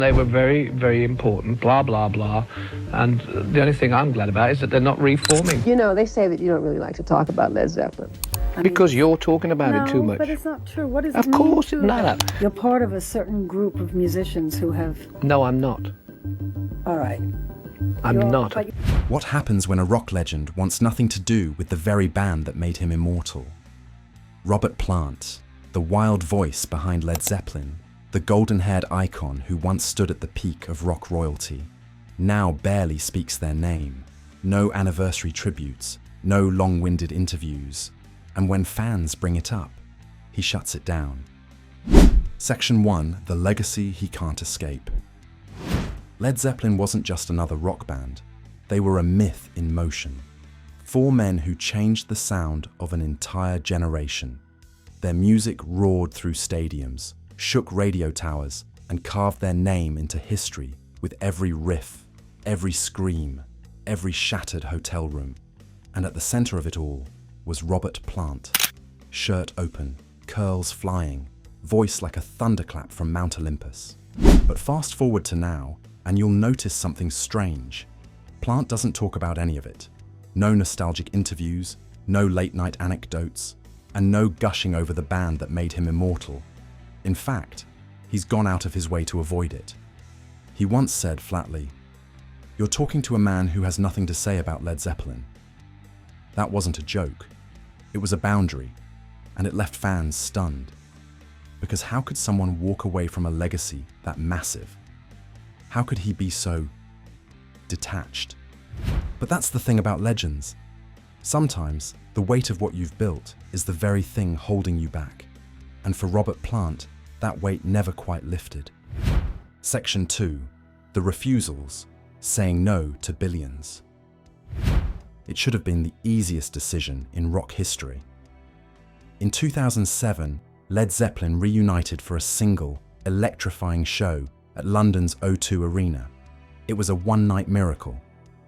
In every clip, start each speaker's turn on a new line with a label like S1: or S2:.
S1: They were very, very important, blah, blah, blah. And the only thing I'm glad about is that they're not reforming.
S2: You know, they say that you don't really like to talk about Led Zeppelin.
S1: Because you're talking about it too much.
S3: No, but it's not true. What does
S1: Of
S3: it mean
S1: course,
S3: to
S1: no.
S3: You're part of a certain group of musicians who have...
S1: No, I'm not.
S3: All right.
S1: I'm not.
S4: What happens when a rock legend wants nothing to do with the very band that made him immortal? Robert Plant, the wild voice behind Led Zeppelin, the golden-haired icon who once stood at the peak of rock royalty, now barely speaks their name. No anniversary tributes, no long-winded interviews, and when fans bring it up, he shuts it down. Section 1, the legacy he can't escape. Led Zeppelin wasn't just another rock band, they were a myth in motion. 4 men who changed the sound of an entire generation. Their music roared through stadiums, shook radio towers, and carved their name into history with every riff, every scream, every shattered hotel room. And at the center of it all was Robert Plant. Shirt open, curls flying, voice like a thunderclap from Mount Olympus. But fast forward to now, and you'll notice something strange. Plant doesn't talk about any of it. No nostalgic interviews, no late-night anecdotes, and no gushing over the band that made him immortal. In fact, he's gone out of his way to avoid it. He once said flatly, "You're talking to a man who has nothing to say about Led Zeppelin." That wasn't a joke. It was a boundary, and it left fans stunned. Because how could someone walk away from a legacy that massive? How could he be so detached? But that's the thing about legends. Sometimes, the weight of what you've built is the very thing holding you back. And for Robert Plant, that weight never quite lifted. Section 2, the refusals, saying no to billions. It should have been the easiest decision in rock history. In 2007, Led Zeppelin reunited for a single, electrifying show at London's O2 Arena. It was a one-night miracle.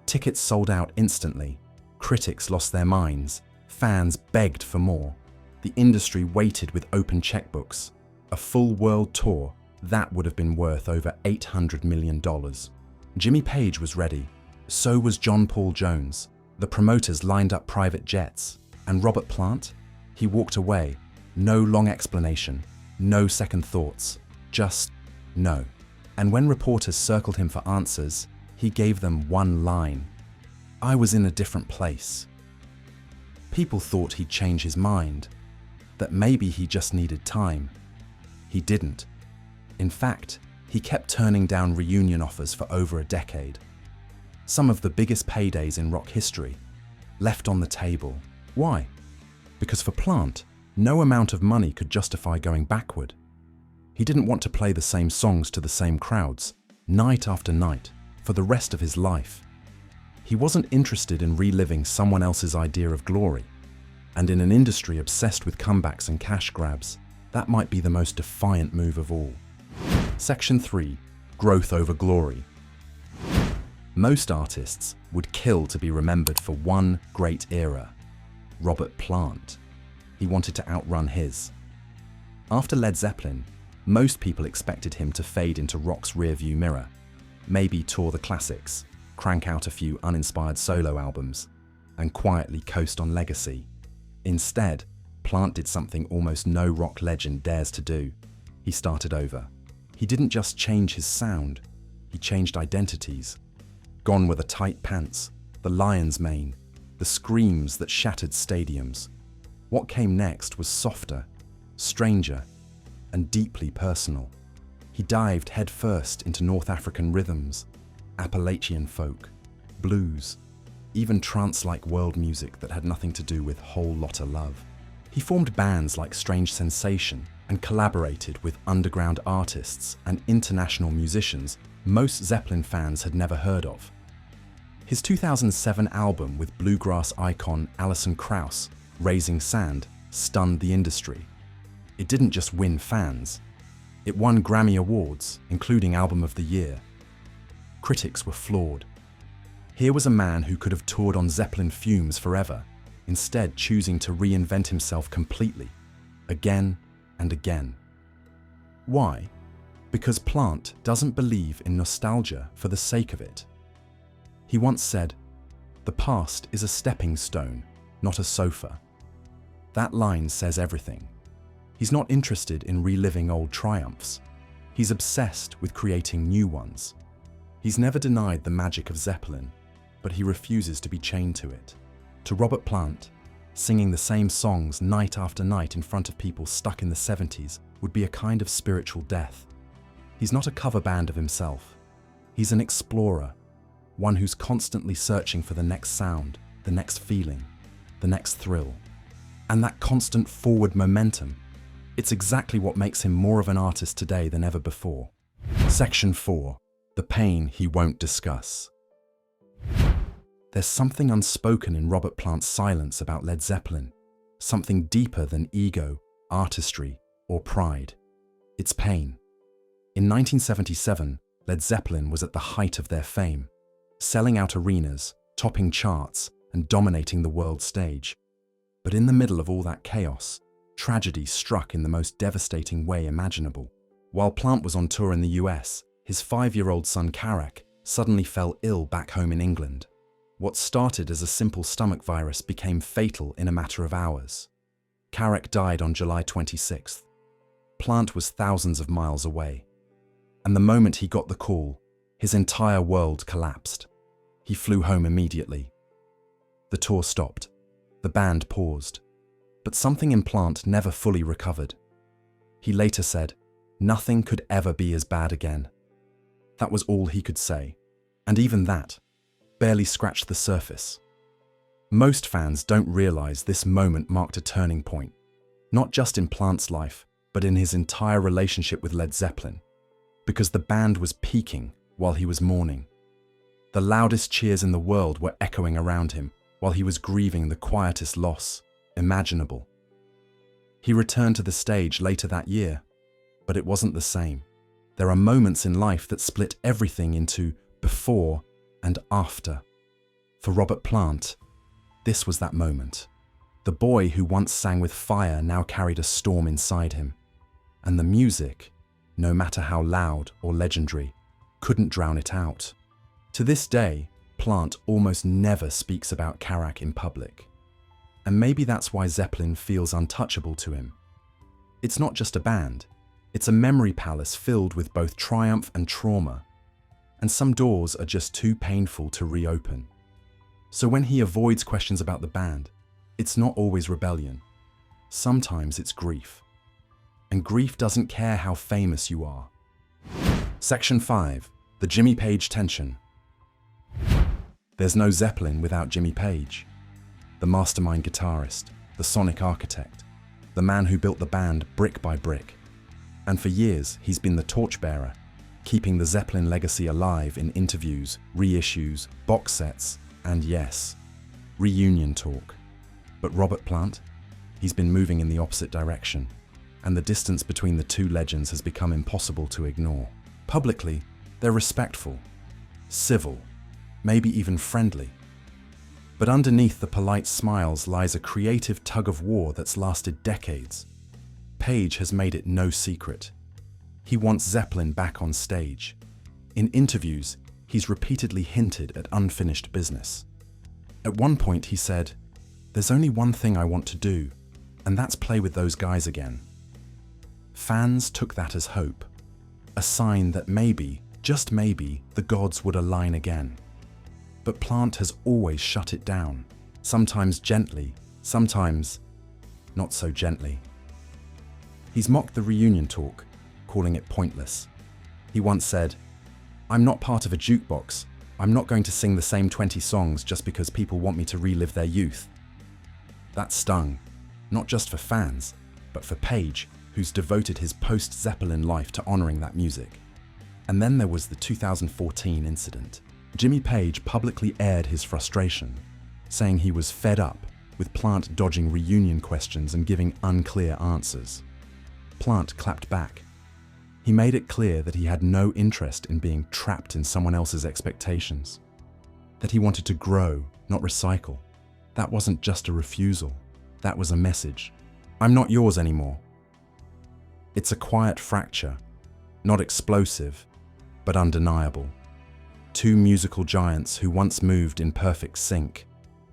S4: Tickets sold out instantly, critics lost their minds, fans begged for more. The industry waited with open checkbooks. A full world tour, that would have been worth over $800 million. Jimmy Page was ready. So was John Paul Jones. The promoters lined up private jets. And Robert Plant? He walked away. No long explanation, no second thoughts, just no. And when reporters circled him for answers, he gave them one line. "I was in a different place." People thought he'd change his mind, that maybe he just needed time. He didn't. In fact, he kept turning down reunion offers for over a decade. Some of the biggest paydays in rock history, left on the table. Why? Because for Plant, no amount of money could justify going backward. He didn't want to play the same songs to the same crowds, night after night, for the rest of his life. He wasn't interested in reliving someone else's idea of glory. And in an industry obsessed with comebacks and cash grabs, that might be the most defiant move of all. Section 3, growth over glory. Most artists would kill to be remembered for one great era. Robert Plant. He wanted to outrun his. After Led Zeppelin, most people expected him to fade into rock's rearview mirror, maybe tour the classics, crank out a few uninspired solo albums, and quietly coast on legacy. Instead, Plant did something almost no rock legend dares to do. He started over. He didn't just change his sound, he changed identities. Gone were the tight pants, the lion's mane, the screams that shattered stadiums. What came next was softer, stranger, and deeply personal. He dived headfirst into North African rhythms, Appalachian folk, blues, even trance-like world music that had nothing to do with Whole Lotta Love. He formed bands like Strange Sensation and collaborated with underground artists and international musicians most Zeppelin fans had never heard of. His 2007 album with bluegrass icon Alison Krauss, Raising Sand, stunned the industry. It didn't just win fans. It won Grammy Awards, including Album of the Year. Critics were floored. Here was a man who could have toured on Zeppelin fumes forever, instead choosing to reinvent himself completely, again and again. Why? Because Plant doesn't believe in nostalgia for the sake of it. He once said, "The past is a stepping stone, not a sofa." That line says everything. He's not interested in reliving old triumphs. He's obsessed with creating new ones. He's never denied the magic of Zeppelin, but he refuses to be chained to it. To Robert Plant, singing the same songs night after night in front of people stuck in the 70s would be a kind of spiritual death. He's not a cover band of himself. He's an explorer, one who's constantly searching for the next sound, the next feeling, the next thrill. And that constant forward momentum, it's exactly what makes him more of an artist today than ever before. Section 4. The pain he won't discuss. There's something unspoken in Robert Plant's silence about Led Zeppelin, something deeper than ego, artistry, or pride. It's pain. In 1977, Led Zeppelin was at the height of their fame, selling out arenas, topping charts, and dominating the world stage. But in the middle of all that chaos, tragedy struck in the most devastating way imaginable. While Plant was on tour in the US, his 5-year-old son Carrack suddenly fell ill back home in England. What started as a simple stomach virus became fatal in a matter of hours. Carrack died on July 26th. Plant was thousands of miles away. And the moment he got the call, his entire world collapsed. He flew home immediately. The tour stopped. The band paused. But something in Plant never fully recovered. He later said, "Nothing could ever be as bad again." That was all he could say. And even that barely scratched the surface. Most fans don't realize this moment marked a turning point, not just in Plant's life, but in his entire relationship with Led Zeppelin, because the band was peaking while he was mourning. The loudest cheers in the world were echoing around him while he was grieving the quietest loss imaginable. He returned to the stage later that year, but it wasn't the same. There are moments in life that split everything into before and after. For Robert Plant, this was that moment. The boy who once sang with fire now carried a storm inside him. And the music, no matter how loud or legendary, couldn't drown it out. To this day, Plant almost never speaks about Carrack in public. And maybe that's why Zeppelin feels untouchable to him. It's not just a band, it's a memory palace filled with both triumph and trauma. And some doors are just too painful to reopen. So when he avoids questions about the band, it's not always rebellion. Sometimes it's grief. And grief doesn't care how famous you are. Section 5. The Jimmy Page tension. There's no Zeppelin without Jimmy Page. The mastermind guitarist, the sonic architect, the man who built the band brick by brick. And for years, he's been the torchbearer, keeping the Zeppelin legacy alive in interviews, reissues, box sets, and yes, reunion talk. But Robert Plant? He's been moving in the opposite direction, and the distance between the two legends has become impossible to ignore. Publicly, they're respectful, civil, maybe even friendly. But underneath the polite smiles lies a creative tug-of-war that's lasted decades. Page has made it no secret. He wants Zeppelin back on stage. In interviews, he's repeatedly hinted at unfinished business. At one point he said, "There's only one thing I want to do, and that's play with those guys again." Fans took that as hope, a sign that maybe, just maybe, the gods would align again. But Plant has always shut it down, sometimes gently, sometimes not so gently. He's mocked the reunion talk, calling it pointless. He once said, "I'm not part of a jukebox. I'm not going to sing the same 20 songs just because people want me to relive their youth." That stung, not just for fans, but for Page, who's devoted his post-Zeppelin life to honoring that music. And then there was the 2014 incident. Jimmy Page publicly aired his frustration, saying he was fed up with Plant dodging reunion questions and giving unclear answers. Plant clapped back. He made it clear that he had no interest in being trapped in someone else's expectations, that he wanted to grow, not recycle. That wasn't just a refusal, that was a message. "I'm not yours anymore." It's a quiet fracture, Not explosive, but undeniable. Two musical giants who once moved in perfect sync,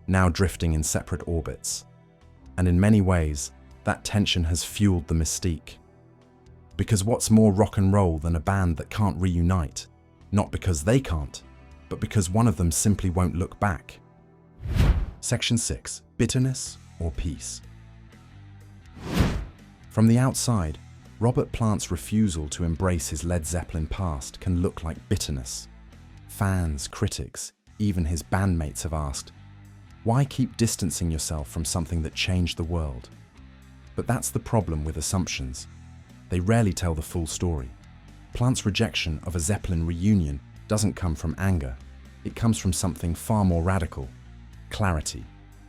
S4: now drifting in separate orbits. And in many ways, that tension has fueled the mystique. Because what's more rock and roll than a band that can't reunite? Not because they can't, but because one of them simply won't look back. Section 6. Bitterness or peace? From the outside, Robert Plant's refusal to embrace his Led Zeppelin past can look like bitterness. Fans, critics, even his bandmates have asked, why keep distancing yourself from something that changed the world? But that's the problem with assumptions. They rarely tell the full story. Plant's rejection of a Zeppelin reunion doesn't come from anger. It comes from something far more radical: clarity.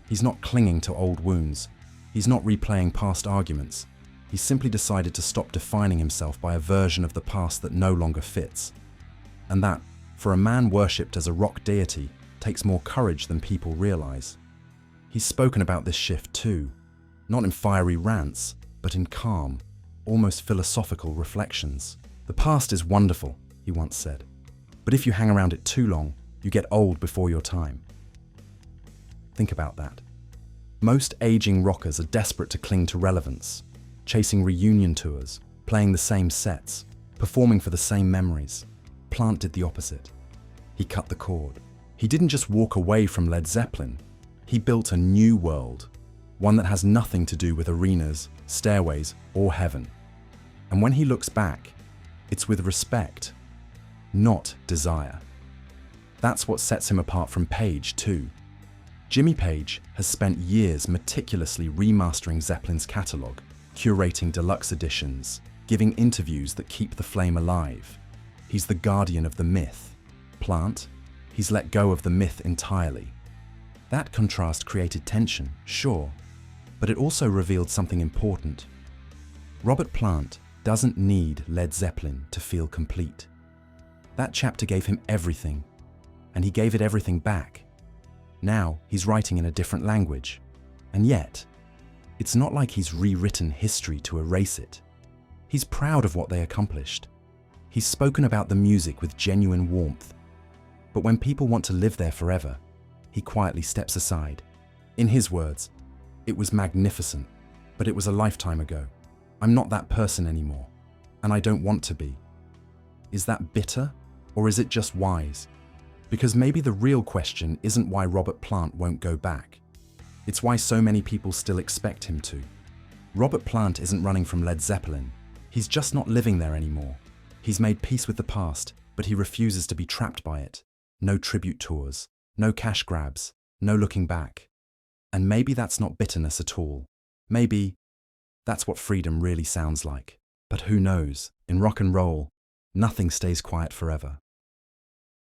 S4: He's not clinging to old wounds. He's not replaying past arguments. He simply decided to stop defining himself by a version of the past that no longer fits. And that, for a man worshipped as a rock deity, takes more courage than people realize. He's spoken about this shift too, not in fiery rants, but in calm, almost philosophical reflections. The past is wonderful, he once said, but if you hang around it too long, you get old before your time. Think about that. Most aging rockers are desperate to cling to relevance, chasing reunion tours, playing the same sets, performing for the same memories. Plant did the opposite. He cut the cord. He didn't just walk away from Led Zeppelin. He built a new world, one that has nothing to do with arenas, stairways, or heaven. And when he looks back, it's with respect, not desire. That's what sets him apart from Page, too. Jimmy Page has spent years meticulously remastering Zeppelin's catalogue, curating deluxe editions, giving interviews that keep the flame alive. He's the guardian of the myth. Plant, he's let go of the myth entirely. That contrast created tension, sure, but it also revealed something important. Robert Plant doesn't need Led Zeppelin to feel complete. That chapter gave him everything, and he gave it everything back. Now he's writing in a different language, and yet, it's not like he's rewritten history to erase it. He's proud of what they accomplished. He's spoken about the music with genuine warmth. But when people want to live there forever, he quietly steps aside. In his words, "It was magnificent, but it was a lifetime ago. I'm not that person anymore, and I don't want to be." Is that bitter, or is it just wise? Because maybe the real question isn't why Robert Plant won't go back. It's why so many people still expect him to. Robert Plant isn't running from Led Zeppelin. He's just not living there anymore. He's made peace with the past, but he refuses to be trapped by it. No tribute tours, no cash grabs, no looking back. And maybe that's not bitterness at all. Maybe that's what freedom really sounds like. But who knows? In rock and roll, nothing stays quiet forever.